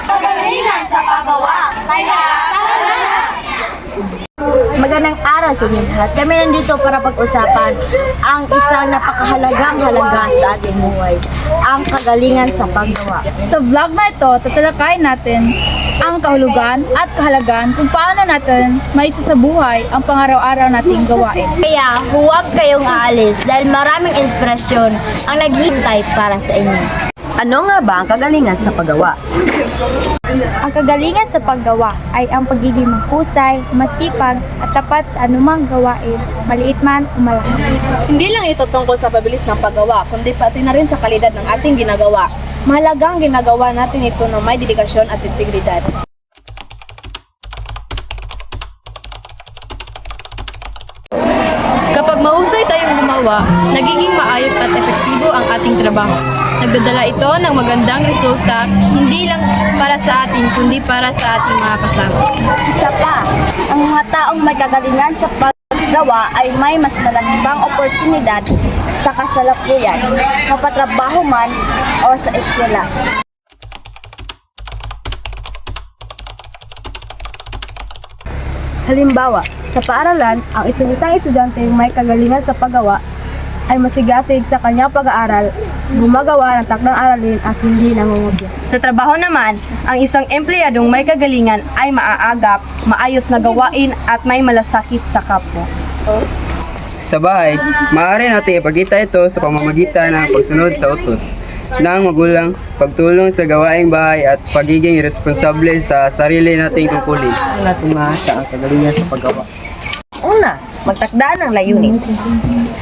Kagalingan sa paggawa. Kaya tara na! Magandang araw sa inyo lahat. Kami nandito para pag-usapan ang isang napakahalagang halaga sa ating buhay, ang kagalingan sa paggawa. Sa vlog na ito, tatalakayin natin ang kahulugan at kahalagan kung paano natin maisa sa buhay ang pangaraw-araw nating gawain. Kaya huwag kayong aalis dahil maraming inspirasyon ang naghihintay para sa inyo. Ano nga ba ang kagalingan sa paggawa? Ang kagalingan sa paggawa ay ang pagiging mahusay, masipag at tapat sa anumang gawain, maliit man o malaki. Hindi lang ito tungkol sa pabilis ng paggawa, kundi pati na rin sa kalidad ng ating ginagawa. Mahalagang ginagawa natin ito ng may dedikasyon at integridad. Kapag mahusay tayong gumawa, nagiging maayos at epektibo ang ating trabaho. Nagdadala ito ng magandang resulta, hindi lang para sa atin, kundi para sa ating mga kasama. Isa pa, ang mga taong may kagalingan sa paggawa ay may mas malaki pang oportunidad sa kasalukuyan, mapatrabaho man o sa eskwela. Halimbawa, sa paaralan, ang isang estudyante may kagalingan sa paggawa ay masigasig sa kanyang pag-aaral, gumagawa ng takdang aralin at hindi nangungubya. Sa trabaho naman, ang isang empleyadong may kagalingan ay maaagap, maayos na gawain at may malasakit sa kapwa. Sa bahay, maaari natin ipakita ito sa pamamagitan ng pagsunod sa utos ng magulang, pagtulong sa gawaing bahay at pagiging responsable sa sarili nating tungkulin. Sa ang kagalingan sa paggawa. Una, magtakda ng layunin.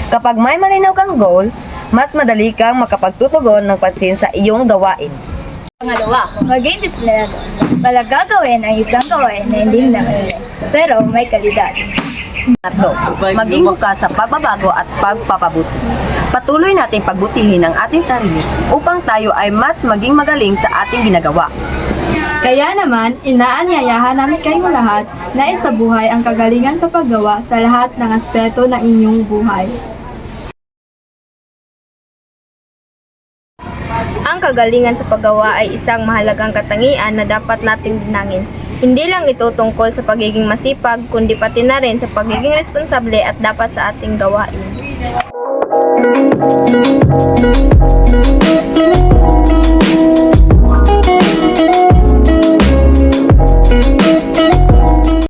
Kapag may malinaw kang goal, mas madali kang makapagtutugon ng pansin sa iyong gawain. Pangalawa, maging disiplinado. Walang gagawin ang isang gawain na hindi naman, pero may kalidad. Tatlo, maging bukas sa pagbabago at pagpapabuti. Patuloy nating pagbutihin ang ating sarili upang tayo ay mas maging magaling sa ating ginagawa. Kaya naman, inaanyayahan namin kayong lahat na isabuhay ang kagalingan sa paggawa sa lahat ng aspeto ng inyong buhay. Ang kagalingan sa paggawa ay isang mahalagang katangian na dapat nating dinangin. Hindi lang ito tungkol sa pagiging masipag, kundi pati na rin sa pagiging responsable at dapat sa ating gawain.